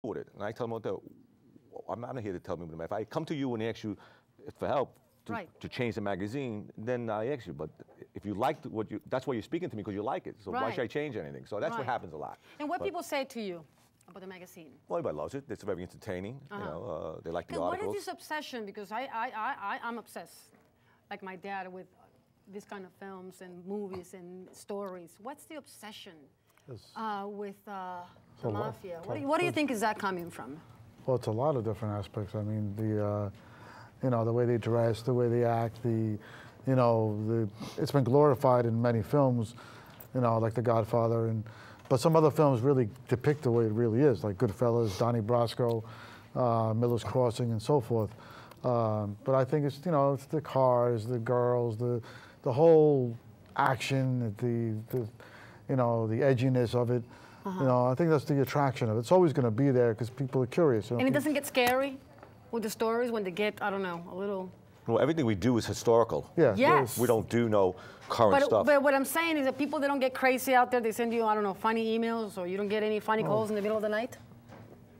with it. And I tell them, I'm not here to tell them. If I come to you and ask you for help to change the magazine, then I ask you. But if you like that's why you're speaking to me, because you like it. So why should I change anything? So that's what happens a lot. And what people say to you about the magazine? Well, everybody loves it. It's very entertaining. You know, they like the articles. What is this obsession? Because I'm obsessed, like my dad, with this kind of films and movies and stories. What's the obsession with the mafia? What do you think is that coming from? Well, it's a lot of different aspects. I mean, you know, the way they dress, the way they act, it's been glorified in many films, you know, like The Godfather, but some other films really depict the way it really is, like Goodfellas, Donnie Brasco, Miller's Crossing, and so forth. But I think it's, you know, it's the cars, the girls, the whole action, you know, the edginess of it. You know, I think that's the attraction of it. It's always going to be there because people are curious. You know? And it doesn't get scary with the stories when they get, I don't know, a little... Well, everything we do is historical. Yeah. Yes. We don't do no current stuff. But what I'm saying is that people, they don't get crazy out there. They send you, I don't know, funny emails, or you don't get any funny calls in the middle of the night?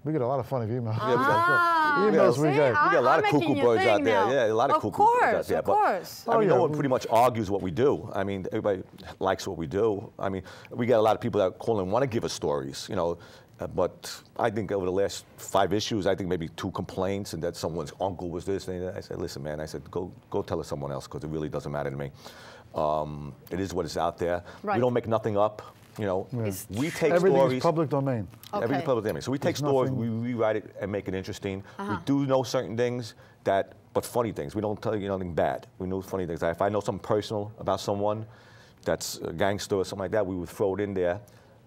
We get a lot of funny emails. Emails we get. We get a lot of cuckoo birds out there. Yeah, a lot of cuckoo birds out there. Of course. I mean, no one pretty much argues what we do. I mean, everybody likes what we do. I mean, we get a lot of people that call and want to give us stories, you know. But I think over the last 5 issues, I think maybe 2 complaints, and that someone's uncle was this. And I said, listen, man, I said, go tell it someone else, because it really doesn't matter to me. It is what is out there. Right. We don't make nothing up. You know, we take everything is public domain. Okay. Everything's public domain. So we take stories, we rewrite it and make it interesting. We do know certain things but funny things. We don't tell you nothing bad. We know funny things. If I know something personal about someone that's a gangster or something like that, we would throw it in there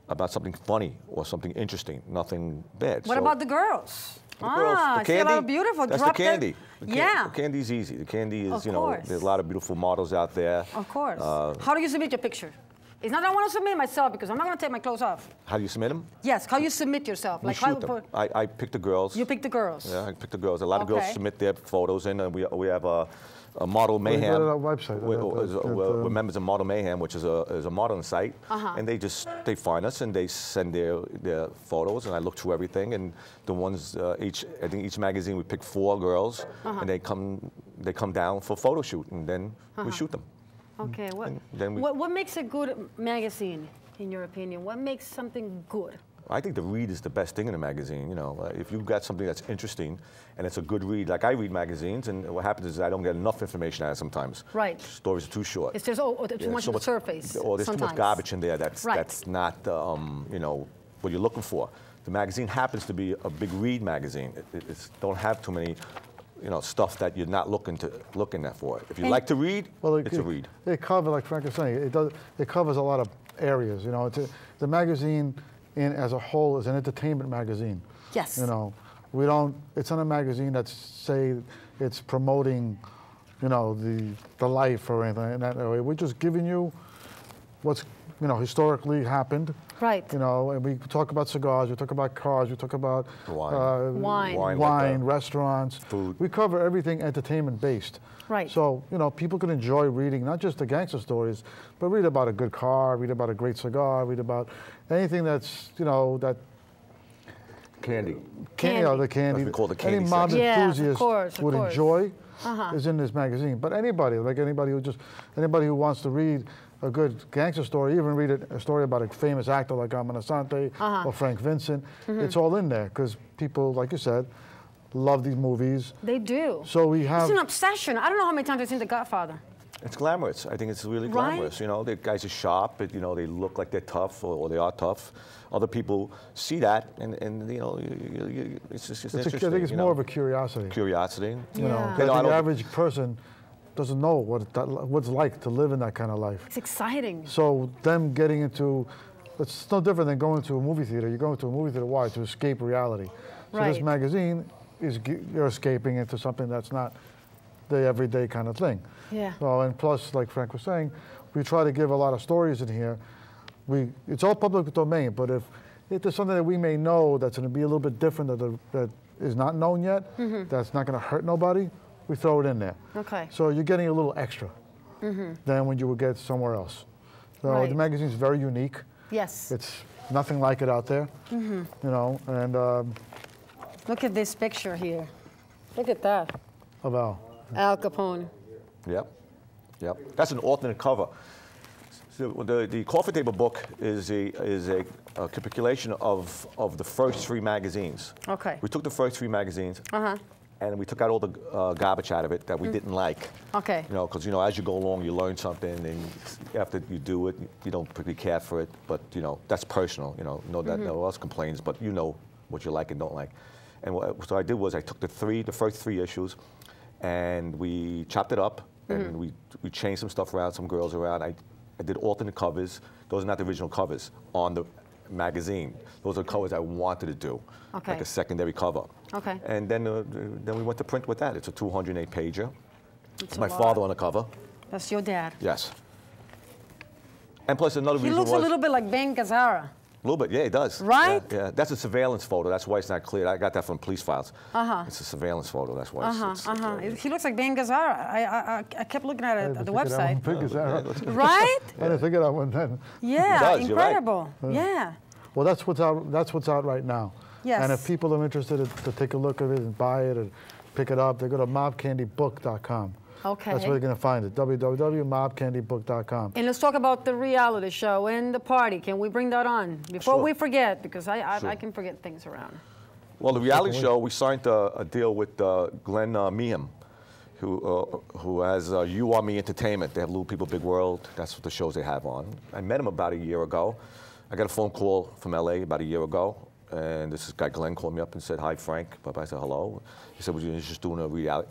about something funny or something interesting, nothing bad. What about the girls? The girls, the candy, a beautiful. that's the candy. Yeah. The candy's easy. The candy is, you know, there's a lot of beautiful models out there. Of course. How do you submit your picture? It's not that I want to submit myself, because I'm not going to take my clothes off. How do you submit them? Yes, how you submit yourself. We shoot them. I pick the girls. You pick the girls? Yeah, I pick the girls. A lot of girls submit their photos in, and we have a Model Mayhem. Go to our website. We're members of Model Mayhem, which is a modeling site. And they find us and they send their photos, and I look through everything. And the ones, I think each magazine we pick 4 girls, and they come down for a photo shoot, and then we shoot them. Okay, what makes a good magazine, in your opinion? What makes something good? I think the read is the best thing in a magazine. You know, if you've got something that's interesting and it's a good read, like I read magazines, and what happens is I don't get enough information out of it sometimes. Right. Stories are too short. It's just too much on the surface. Or there's too much garbage in there that's not you know, what you're looking for. The magazine happens to be a big read magazine. It don't have too many, you know, stuff that you're not looking at for. If you like to read, it's a read. It covers, like Frank was saying, it covers a lot of areas. You know, the magazine as a whole is an entertainment magazine. Yes. You know, it's not a magazine that's, say, it's promoting, you know, the life or anything in that way. We're just giving you what's, you know, historically happened. Right. You know, and we talk about cigars, we talk about cars, we talk about wine, restaurants, food. We cover everything entertainment-based. Right. So, you know, people can enjoy reading not just the gangster stories, but read about a good car, read about a great cigar, read about anything that's, you know, that... Candy. You know, the candy. That's what we call the candy any modern enthusiast would enjoy is in this magazine. But anybody who wants to read a good gangster story, even read a story about a famous actor like Armand Assante or Frank Vincent, it's all in there because people, like you said, love these movies. They do. So we have... It's an obsession. I don't know how many times I've seen The Godfather. It's glamorous. I think it's really glamorous. You know, the guys are sharp, but, you know, they look like they're tough or they are tough. Other people see that, and you know, it's just interesting. I think it's more of a curiosity. Curiosity. You know, the average person doesn't know what it's like to live in that kind of life. It's exciting. So them getting into, it's no different than going to a movie theater. You're going to a movie theater, why? To escape reality. So this magazine you're escaping into something that's not the everyday kind of thing. Yeah. So, and plus, like Frank was saying, we try to give a lot of stories in here. It's all public domain, but if there's something that we may know that's going to be a little bit different that is not known yet, that's not going to hurt nobody, we throw it in there. Okay. So you're getting a little extra than when you would get somewhere else. So the magazine's very unique. Yes. It's nothing like it out there. Mm-hmm. You know, and Look at this picture here. Look at that. of Al. Al Capone. Yep, yep. That's an alternate cover. So the coffee table book is a compilation of the first 3 magazines. Okay. We took the first 3 magazines. Uh-huh. And we took out all the garbage out of it that we didn't like. Okay. You know, because you know, as you go along, you learn something, and after you do it, you don't particularly care for it. But you know, that's personal. You know, no one else complains, but you know what you like and don't like. And so I did was I took the first 3 issues, and we chopped it up, and we changed some stuff around, some girls around. I did alternate covers. Those are not the original covers on the magazine. Those are covers I wanted to do, Okay. like a secondary cover. Okay. And then we went to print with that. It's a 208-pager. It's my a lot. father on the cover. That's your dad. Yes. And plus another He reason looks was a little bit like Ben Gazzara. a little bit. Yeah, he does. Right? Yeah. That's a surveillance photo. That's why it's not clear. I got that from police files. It's a surveillance photo. That's why. He looks like Ben Gazzara. I kept looking at it at the website. Right? I didn't think of that one then. Yeah, does, you're right. incredible. Yeah. Well, that's what's out. That's what's out right now. Yes. And if people are interested to take a look at it and buy it and pick it up, they go to mobcandybook.com. Okay. That's where they're going to find it. www.mobcandybook.com. And let's talk about the reality show and the party. Can we bring that on before Sure. we forget? Because I Sure. can forget things around. Well, the reality show, we signed a deal with Glenn Meehan, who has You Are Me Entertainment. They have Little People, Big World. That's what the shows they have on. I met him about a year ago. I got a phone call from LA about a year ago. And this guy, Glenn, called me up and said, "Hi, Frank." I said, "Hello." He said, "Would you interested in doing a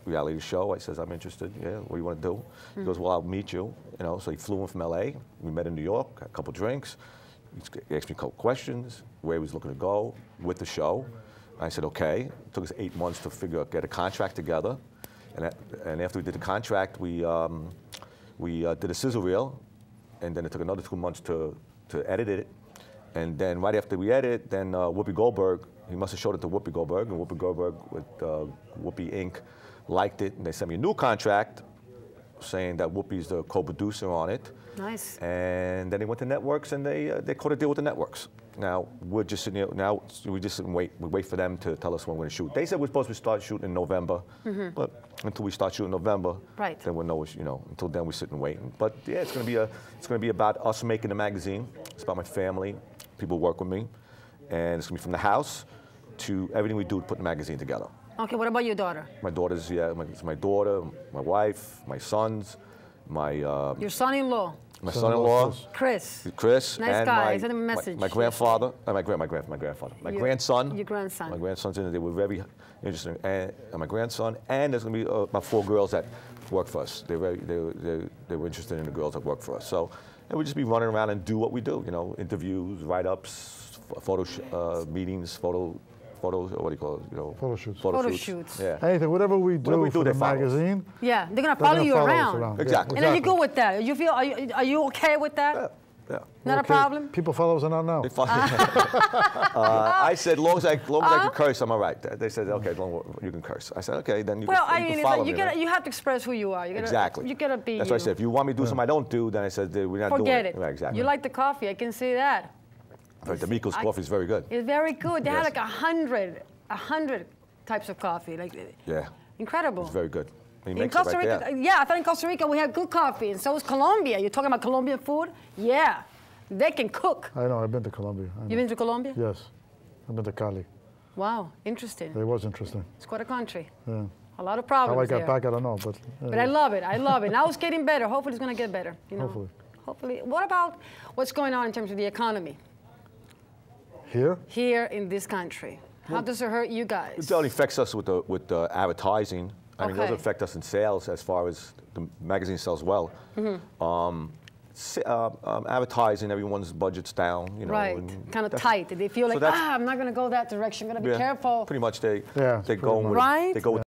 reality show?" I said, "I'm interested. Yeah, what do you want to do?" He goes, "Well, I'll meet you." You know, so he flew in from LA. We met in New York, had a couple drinks. He asked me a couple questions, where he was looking to go with the show. I said, "Okay." It took us 8 months to get a contract together. And after we did the contract, we did a sizzle reel. And then it took another 2 months to edit it. And then right after we edited, then Whoopi Goldberg, he must have showed it to Whoopi Goldberg, and Whoopi Goldberg with Whoopi Inc. liked it, and they sent me a new contract saying that Whoopi's the co-producer on it. Nice. And then they went to networks, and they caught a deal with the networks. Now we're just sitting here. Now we just sit and wait. We wait for them to tell us when we're going to shoot. They said we're supposed to start shooting in November, but until we start shooting in November, Right. then we'll know. You know, until then we sit and wait. But yeah, it's going to be about us making the magazine. It's about my family. People work with me, and it's gonna be from the house to everything we do to put the magazine together. Okay, what about your daughter? My daughters, it's my daughter, my wife, my sons, Your son-in-law, my son-in-law, Chris. Chris, Nice and guy. Send him a message. my grandfather, my grandfather, my grandson. Your grandson. My grandson's in it. They were very interesting, and my grandson, and there's gonna be about 4 girls that work for us. They were interested in the girls that work for us. So. And we just be running around and do what we do, you know, interviews, write-ups, meetings, what do you call it, you know? Photo shoots. Photo shoots. Yeah. Anything, whatever we do for the they follow us. magazine. Yeah, they're gonna they're follow gonna you follow us around. around. Exactly. And are you good with that? You feel? Are you okay with that? Yeah. Not a problem. People follow us around now. They follow I said, long as I can curse, I'm all right. They said, okay, as long as you can curse. I said, okay, then you Well, can, I you mean, can it's follow like me. you have to express who you are. Exactly. You gotta be. That's what I said. If you want me to do something I don't do, then I said, we're not doing it. Forget it. Right, exactly. You like the coffee. I can see that. Right, D'Amico's coffee is very good. It's very good. They had Yes. like 100 types of coffee. Like Yeah. incredible. It's very good. He In makes Costa it right Rica, there. yeah, I thought in Costa Rica we had good coffee, and so is Colombia. You're talking about Colombian food? Yeah, they can cook. I know, I've been to Colombia. I know. You've been to Colombia? Yes, I've been to Cali. Wow, interesting. It was interesting. It's quite a country. Yeah. A lot of problems How I got there. back, I don't know, but. But I love it. I love it. Now it's getting better. Hopefully, it's going to get better. You know? Hopefully. Hopefully. What about what's going on in terms of the economy Here? here in this country? How does it hurt you guys? It only affects us with the advertising. I mean, it doesn't Okay. affect us in sales as far as the magazine sells well. Advertising, everyone's budget's down, you know. Right, and kind of that's- tight. They feel so like, that's- I'm not going to go that direction. I'm going to be Yeah, careful. Pretty much they Yeah, go pretty with much. they go with